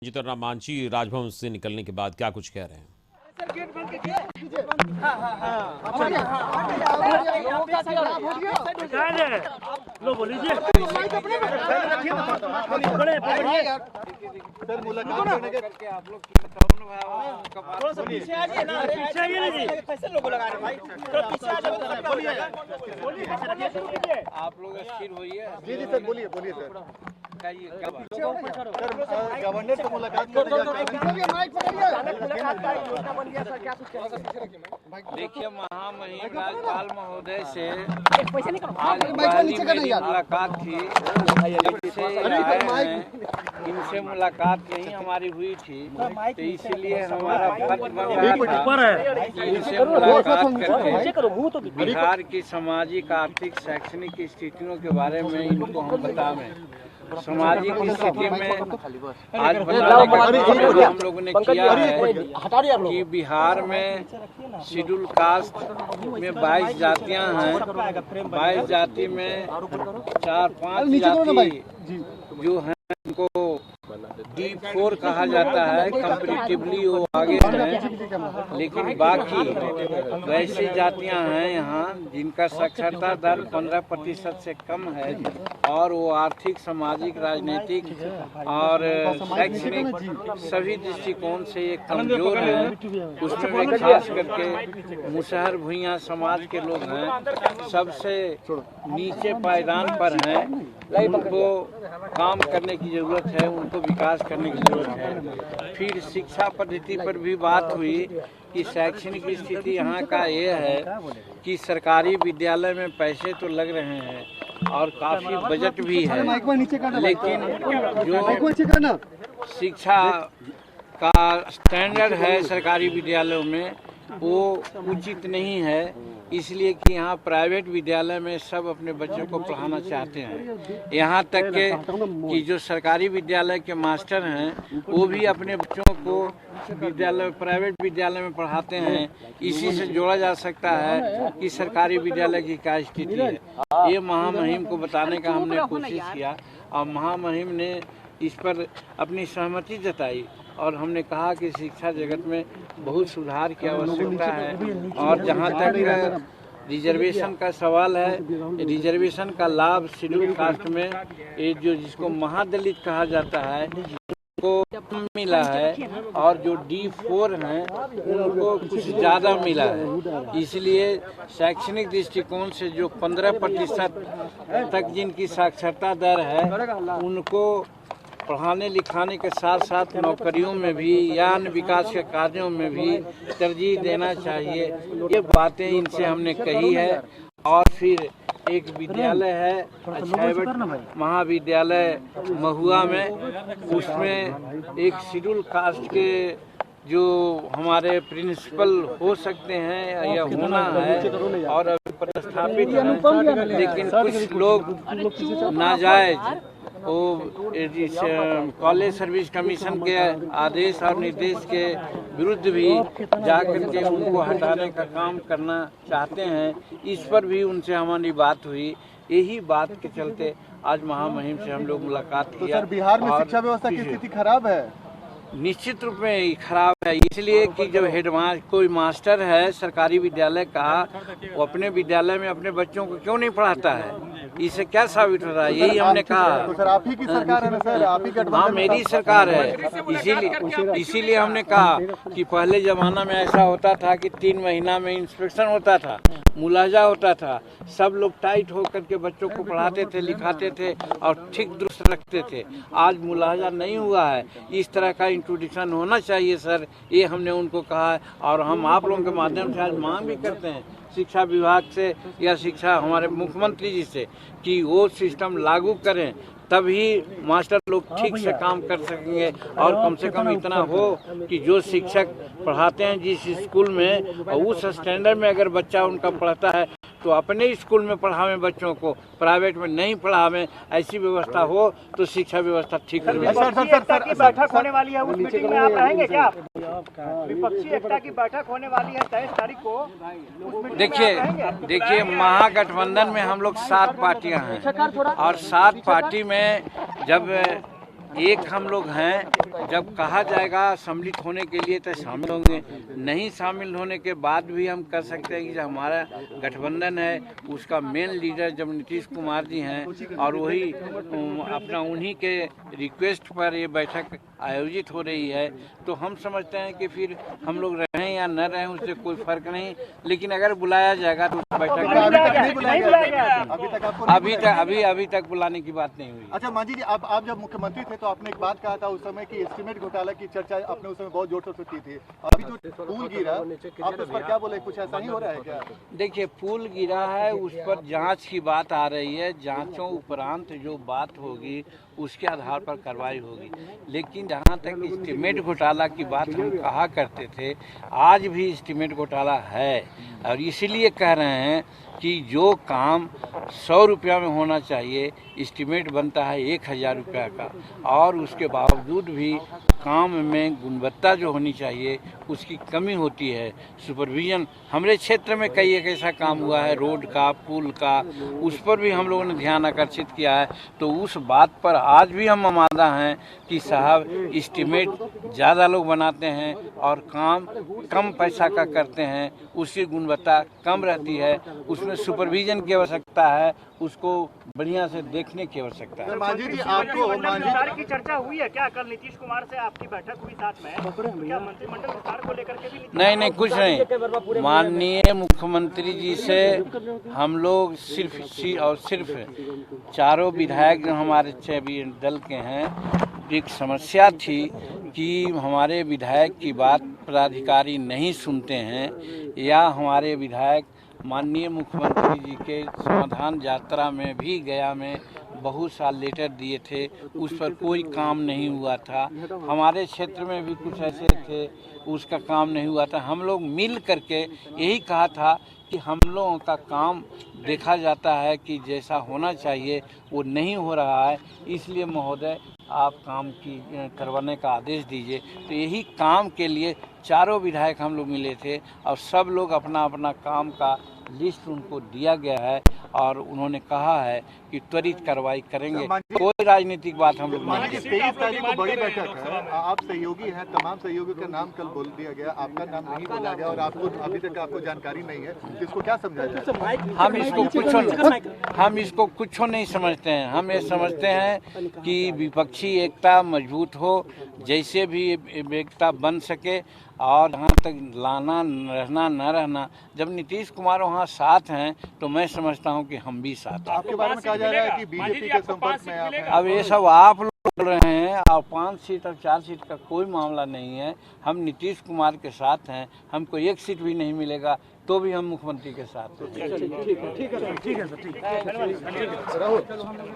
जितना मांझी राजभवन से निकलने के बाद क्या कुछ कह रहे हैं? लो बोलीजिए। सर मुलाकात करने के आप लोग थोड़ा सा पीछे आइए ना, पीछे आइए ना जी। कैसे लोगो लगा रहे भाई, थोड़ा पीछे आ जाओ। बोलिए आप लोग स्थिर होइए। जी जी सर, बोलिए बोलिए सर। सर गवर्नर से मुलाकात देखिए, महामहिम राज्यपाल महोदय से आज पहली मेरी मुलाकात थी। इनसे मुलाकात नहीं हमारी हुई थी, तो इसीलिए हमारा फर्ज बन रहा था कि इनसे मुलाकात करके बिहार की सामाजिक, आर्थिक, शैक्षणिक स्थितियों के बारे में इनको हम बतावें। सामाजिक स्थिति में आज बताने का काम हम लोगों ने किया है कि बिहार में शेड्यूल कास्ट में 22 जातियां हैं। 22 जाति में 4-5 जाति जो हैं उनको D4 कहा जाता है, कंपैरेटिवली वो आगे हैं। लेकिन बाकी वैसी जातियां हैं यहाँ जिनका साक्षरता दर 15% से कम है और वो आर्थिक, सामाजिक, राजनीतिक और शैक्षणिक सभी दृष्टिकोण से ये कमजोर हैं। उसमें खास करके मुसहर भुइयां समाज के लोग हैं, सबसे नीचे पायदान पर हैं। उनको काम करने की जरूरत है, उनको विकास करने की जरूरत है। फिर शिक्षा पद्धति पर भी बात हुई कि शैक्षणिक स्थिति यहाँ का ये है कि सरकारी विद्यालय में पैसे तो लग रहे हैं और काफी बजट भी है, लेकिन जो शिक्षा का स्टैंडर्ड है सरकारी विद्यालयों में वो उचित नहीं है। इसलिए कि यहाँ प्राइवेट विद्यालय में सब अपने बच्चों को पढ़ाना चाहते हैं। यहाँ तक कि जो सरकारी विद्यालय के मास्टर हैं वो भी अपने बच्चों को विद्यालय, प्राइवेट विद्यालय में पढ़ाते हैं। इसी से जोड़ा जा सकता है कि सरकारी विद्यालय की क्या स्थिति है। ये महामहिम को बताने का हमने कोशिश किया और महामहिम ने इस पर अपनी सहमति जताई और हमने कहा कि शिक्षा जगत में बहुत सुधार की आवश्यकता है। और जहाँ तक रिजर्वेशन का सवाल है, रिजर्वेशन का लाभ शेड्यूल कास्ट में ये जो जिसको महादलित कहा जाता है उनको मिला है और जो D4 हैं उनको कुछ ज़्यादा मिला है। इसलिए शैक्षणिक दृष्टिकोण से जो 15% तक जिनकी साक्षरता दर है उनको पढ़ाने लिखाने के साथ साथ नौकरियों में भी या अन्य विकास के कार्यों में भी तरजीह देना चाहिए। ये बातें इनसे हमने कही है। और फिर एक विद्यालय है छैबट महाविद्यालय महुआ में, उसमें एक शेड्यूल कास्ट के जो हमारे प्रिंसिपल हो सकते हैं या होना है और अभी प्रतिस्थापित हैं, लेकिन कुछ लोग नाजायज वो इस कॉलेज सर्विस कमीशन के आदेश और निर्देश के विरुद्ध भी जाकर के उनको हटाने का काम करना चाहते हैं। इस पर भी उनसे हमारी बात हुई। यही बात के चलते आज महामहिम से हम लोग मुलाकात किया। तो सर बिहार में शिक्षा व्यवस्था की स्थिति खराब है? निश्चित रूप में खराब है, इसलिए कि जब कोई मास्टर है सरकारी विद्यालय का, वो अपने विद्यालय में अपने बच्चों को क्यों नहीं पढ़ाता है? इससे क्या साबित हो रहा है? यही हमने कहा। तो सर आप ही की सरकार है ना सर, आप ही हाँ, मेरी सरकार है। इसीलिए हमने कहा कि पहले जमाना में ऐसा होता था कि 3 महीना में इंस्पेक्शन होता था, मुलाजा होता था, सब लोग टाइट होकर के बच्चों को पढ़ाते थे, लिखाते थे और ठीक दुरुस्त रखते थे। आज मुलाजा नहीं हुआ है। इस तरह का इंट्रोडक्शन होना चाहिए सर, ये हमने उनको कहा है। और हम आप लोगों के माध्यम से आज मांग भी करते हैं शिक्षा विभाग से या शिक्षा हमारे मुख्यमंत्री जी से कि वो सिस्टम लागू करें, तभी मास्टर लोग ठीक से काम कर सकेंगे। और कम से कम इतना हो कि जो शिक्षक पढ़ाते हैं जिस स्कूल में, उस स्टैंडर्ड में अगर बच्चा उनका पढ़ता है तो अपने स्कूल में पढ़ावें बच्चों को, प्राइवेट में नहीं पढ़ावें। ऐसी व्यवस्था हो तो शिक्षा व्यवस्था ठीक हो। विपक्षी एकता की बैठक होने वाली है, उस मीटिंग में आप रहेंगे क्या? विपक्षी एकता की बैठक होने वाली है 23 तारीख को। देखिए महागठबंधन में हम लोग 7 पार्टियां हैं और 7 पार्टी में जब एक हम लोग हैं, जब कहा जाएगा सम्मिलित होने के लिए तो शामिल होंगे, नहीं शामिल होने के बाद भी हम कर सकते हैं कि जो हमारा गठबंधन है उसका मेन लीडर जब नीतीश कुमार जी हैं और वही अपना उन्हीं के रिक्वेस्ट पर ये बैठक आयोजित हो रही है, तो हम समझते हैं कि फिर हम लोग रहें या न रहें उससे कोई फर्क नहीं, लेकिन अगर बुलाया जाएगा तो बैठक अभी तक बुलाने की बात नहीं हुई। अच्छा मांझी जी, आप जब मुख्यमंत्री थे तो आपने एक बात कहा था उस समय कि एस्टीमेट घोटाला की चर्चा आपने उस समय बहुत जोर शोर से की थी। अभी जो पुल गिरा आप उस पर क्या बोले, कुछ ऐसा ही हो रहा है क्या? देखिए, पुल गिरा है उस पर जांच की बात आ रही है, जांचों उपरांत जो बात होगी उसके आधार पर कार्रवाई होगी, लेकिन जहां तक एस्टीमेट घोटाला की बात हम कहा करते थे, आज भी एस्टीमेट घोटाला है और इसलिए कह रहे हैं कि जो काम 100 रुपया में होना चाहिए एस्टीमेट बनता है 1000 रुपया का, और उसके बावजूद भी काम में गुणवत्ता जो होनी चाहिए उसकी कमी होती है। सुपरविजन हमारे क्षेत्र में कई एक ऐसा काम हुआ है, रोड का, पुल का, उस पर भी हम लोगों ने ध्यान आकर्षित किया है, तो उस बात पर आज भी हम आमादा हैं कि साहब एस्टीमेट ज़्यादा लोग बनाते हैं और काम कम पैसा का करते हैं, उसकी गुणवत्ता कम रहती है, उसमें सुपरविजन की आवश्यकता है, उसको बढ़िया से देखने की आवश्यकता है। मांझी जी, आपको विस्तार की चर्चा हुई है क्या? कल नीतीश कुमार से आपकी बैठक हुई साथ में, क्या मंत्रिमंडल विस्तार को लेकर के भी? नहीं, कुछ नहीं। माननीय मुख्यमंत्री जी से हम लोग सिर्फ चारों विधायक जो हमारे 6 दल के हैं, एक समस्या थी कि हमारे विधायक की बात पदाधिकारी नहीं सुनते हैं, या हमारे विधायक माननीय मुख्यमंत्री जी के समाधान यात्रा में भी गया में बहुत साल लेटर दिए थे, उस पर कोई काम नहीं हुआ था। हमारे क्षेत्र में भी कुछ ऐसे थे, उसका काम नहीं हुआ था। हम लोग मिल करके यही कहा था कि हम लोगों का काम देखा जाता है कि जैसा होना चाहिए वो नहीं हो रहा है, इसलिए महोदय आप काम की करवाने का आदेश दीजिए। तो यही काम के लिए चारों विधायक हम लोग मिले थे और सब लोग अपना अपना काम का लिस्ट उनको दिया गया है और उन्होंने कहा है कि त्वरित कार्रवाई करेंगे। कोई राजनीतिक बात हम लोग नहीं। 23 तारीख को बड़ी बैठक है, आप सहयोगी हैं, तमाम सहयोगियों का नाम कल बोल दिया गया, आपका नाम नहीं बोला गया और आपको अभी तक आपको जानकारी नहीं है, इसको क्या समझा जाए? हम इसको कुछ नहीं समझते हैं। हम ये समझते हैं कि विपक्षी एकता मजबूत हो, जैसे भी एकता बन सके, और जहाँ तक लाना रहना न रहना, जब नीतीश कुमार वहाँ साथ हैं तो मैं समझता हूँ कि हम भी साथ हैं। आपके बारे में कहा जा रहा है कि बीजेपी के संपर्क में आप हैं। अब ये सब आप लोग बोल रहे हैं, और 5 सीट और 4 सीट का कोई मामला नहीं है। हम नीतीश कुमार के साथ हैं, हमको 1 सीट भी नहीं मिलेगा तो भी हम मुख्यमंत्री के साथ हैं। ठीक है सर, ठीक है।